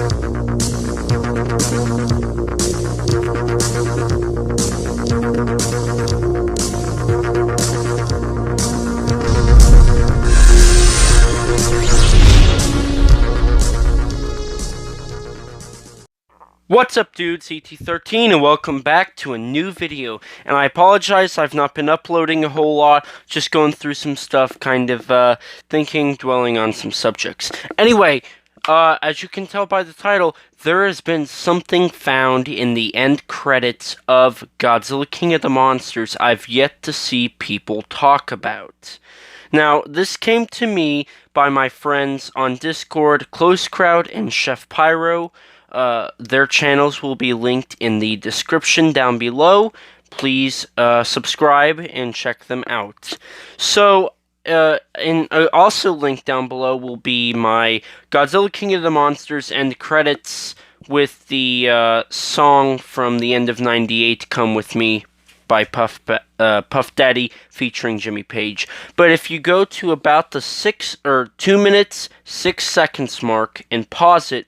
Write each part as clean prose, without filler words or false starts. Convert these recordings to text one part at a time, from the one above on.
What's up, dudes? ET13 and welcome back to a new video. And I apologize, I've not been uploading a whole lot, just going through some stuff, kind of dwelling on some subjects. Anyway, as you can tell by the title, there has been something found in the end credits of Godzilla King of the Monsters I've yet to see people talk about. Now, this came to me by my friends on Discord, Closecrowd and Chef Pyro. Their channels will be linked in the description down below. Please subscribe and check them out. So, also linked down below will be my Godzilla King of the Monsters end credits with the song from the end of '98, Come With Me, by Puff Daddy featuring Jimmy Page. But if you go to about the 2 minutes 6 seconds mark and pause it,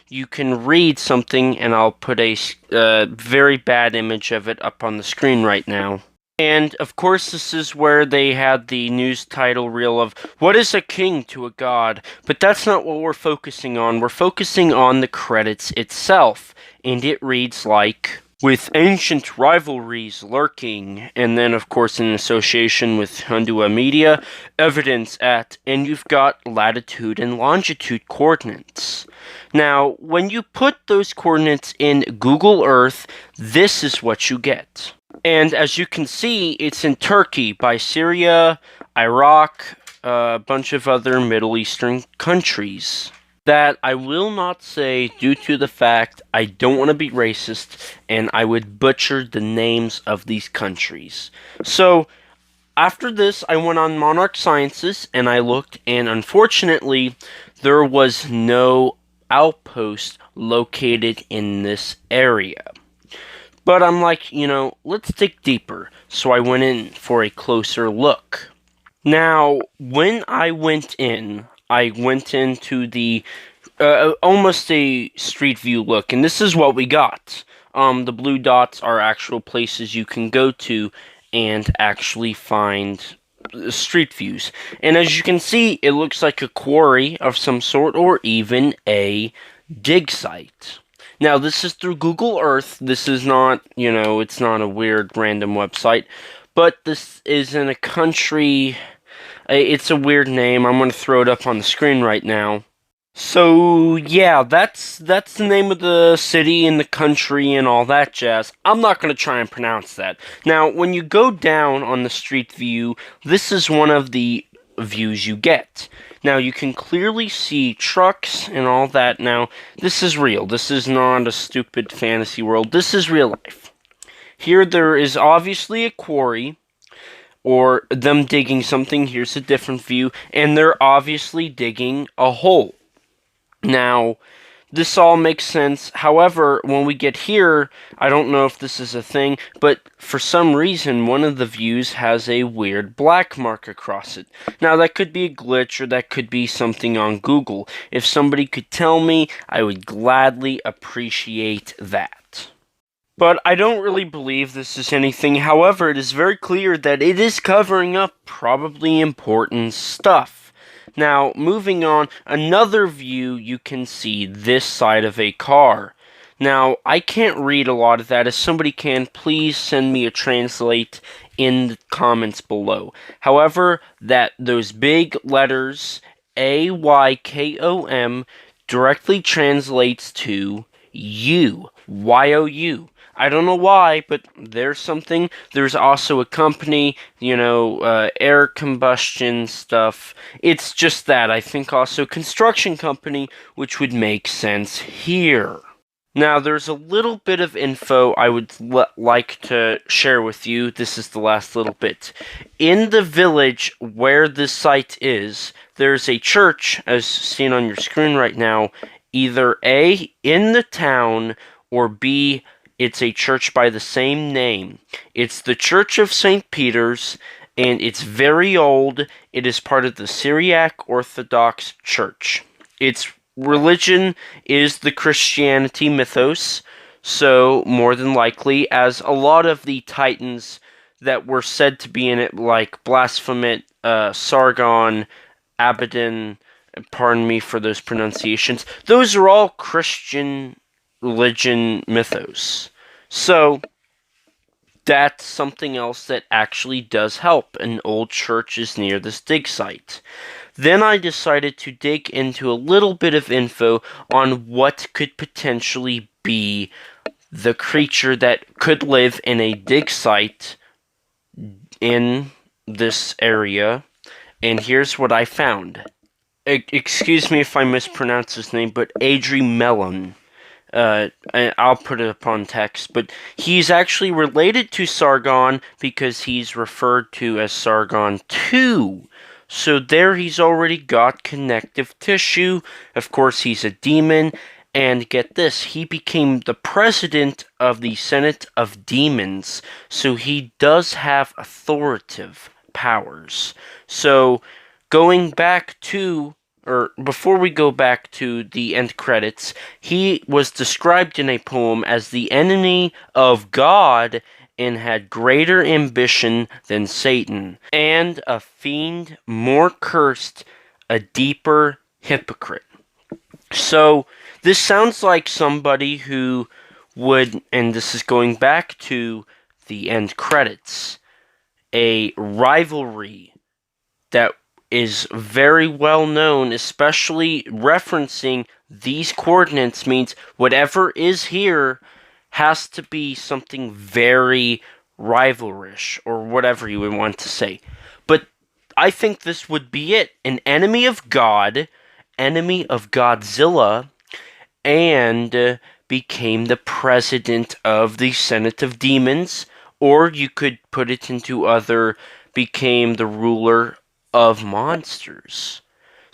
you can read something, and I'll put a very bad image of it up on the screen right now. And, of course, this is where they had the news title reel of, What is a king to a god? But that's not what we're focusing on. We're focusing on the credits itself. And it reads like, with ancient rivalries lurking, and then, of course, in association with Hundua Media, evidence at, and you've got latitude and longitude coordinates. Now, when you put those coordinates in Google Earth, this is what you get. And as you can see, it's in Turkey by Syria, Iraq, a bunch of other Middle Eastern countries. That I will not say due to the fact I don't want to be racist and I would butcher the names of these countries. So, after this, I went on Monarch Sciences and I looked, and unfortunately, there was no outpost located in this area. But I'm like, let's dig deeper. So I went in for a closer look. Now, when I went into the almost a street view look, and this is what we got. The blue dots are actual places you can go to and actually find street views. And as you can see, it looks like a quarry of some sort, or even a dig site. Now, this is through Google Earth. This is not, it's not a weird random website, but this is in a country. It's a weird name. I'm going to throw it up on the screen right now. So, yeah, that's the name of the city and the country and all that jazz. I'm not going to try and pronounce that. Now, when you go down on the street view, this is one of the views you get. Now, you can clearly see trucks and all that. Now, this is real. This is not a stupid fantasy world. This is real life. Here, there is obviously a quarry, or them digging something. Here's a different view, and they're obviously digging a hole. Now, this all makes sense. However, when we get here, I don't know if this is a thing, but for some reason, one of the views has a weird black mark across it. Now, that could be a glitch, or that could be something on Google. If somebody could tell me, I would gladly appreciate that. But I don't really believe this is anything. However, it is very clear that it is covering up probably important stuff. Now, moving on, another view, you can see this side of a car. Now, I can't read a lot of that. If somebody can, please send me a translate in the comments below. However, those big letters, AYKOM, directly translates to you, YOU. I don't know why, but there's something. There's also a company, air combustion stuff. It's just that. I think also construction company, which would make sense here. Now, there's a little bit of info I would like to share with you. This is the last little bit. In the village where this site is, there's a church, as seen on your screen right now, either A, in the town, or B, it's a church by the same name. It's the Church of St. Peter's, and it's very old. It is part of the Syriac Orthodox Church. It's religion is the Christianity mythos, so more than likely, as a lot of the titans that were said to be in it, like Baphomet, Sargon, Abaddon, pardon me for those pronunciations, those are all Christian religion mythos. So, that's something else that actually does help. An old church is near this dig site. Then I decided to dig into a little bit of info on what could potentially be the creature that could live in a dig site in this area. And here's what I found. Excuse me if I mispronounce his name, but Adri Mellon. I'll put it upon text, but he's actually related to Sargon because he's referred to as Sargon II. So there he's already got connective tissue. Of course, he's a demon. And get this, he became the president of the Senate of Demons. So he does have authoritative powers. So going back to, or before we go back to the end credits, he was described in a poem as the enemy of God and had greater ambition than Satan, and a fiend more cursed, a deeper hypocrite. So, this sounds like somebody who would, and this is going back to the end credits, a rivalry that is very well known, especially referencing these coordinates means whatever is here has to be something very rivalrous, or whatever you would want to say. But I think this would be it. An enemy of God, enemy of Godzilla, and became the president of the Senate of Demons, or you could put it into other, became the ruler of monsters.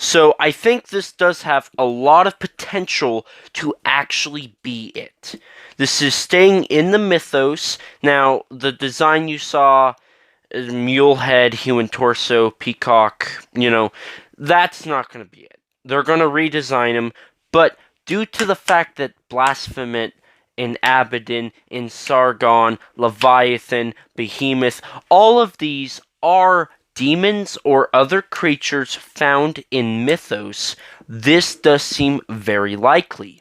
So I think this does have a lot of potential to actually be it. This is staying in the mythos. Now, the design you saw, mule head, human torso, peacock, that's not going to be it. They're going to redesign him, but due to the fact that Baphomet and Abaddon and Sargon, Leviathan, Behemoth, all of these are demons or other creatures found in mythos, this does seem very likely.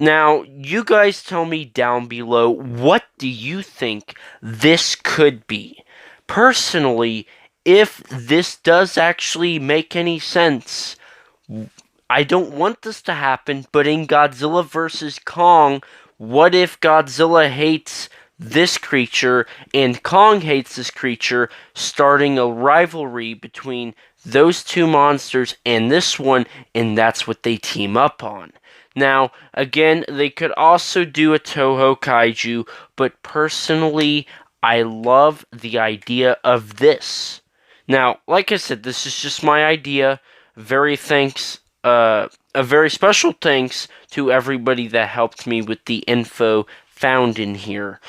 Now, you guys tell me down below, what do you think this could be? Personally, if this does actually make any sense, I don't want this to happen, but in Godzilla vs. Kong, what if Godzilla hates this creature and Kong hates this creature, starting a rivalry between those two monsters and this one, and that's what they team up on. Now, again, they could also do a Toho Kaiju, but personally, I love the idea of this. Now, like I said, this is just my idea. A very special thanks to everybody that helped me with the info found in here.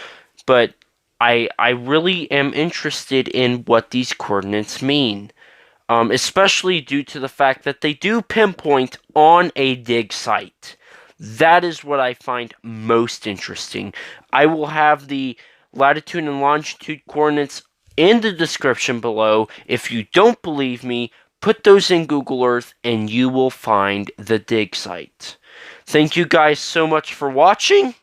But I really am interested in what these coordinates mean. Especially due to the fact that they do pinpoint on a dig site. That is what I find most interesting. I will have the latitude and longitude coordinates in the description below. If you don't believe me, put those in Google Earth and you will find the dig site. Thank you guys so much for watching.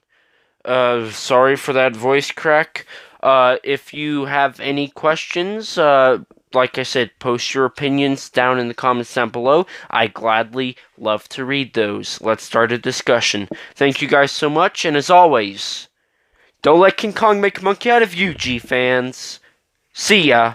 Sorry for that voice crack. If you have any questions, like I said, post your opinions down in the comments down below. I gladly love to read those. Let's start a discussion. Thank you guys so much, and as always, don't let King Kong make a monkey out of you, G-fans. See ya.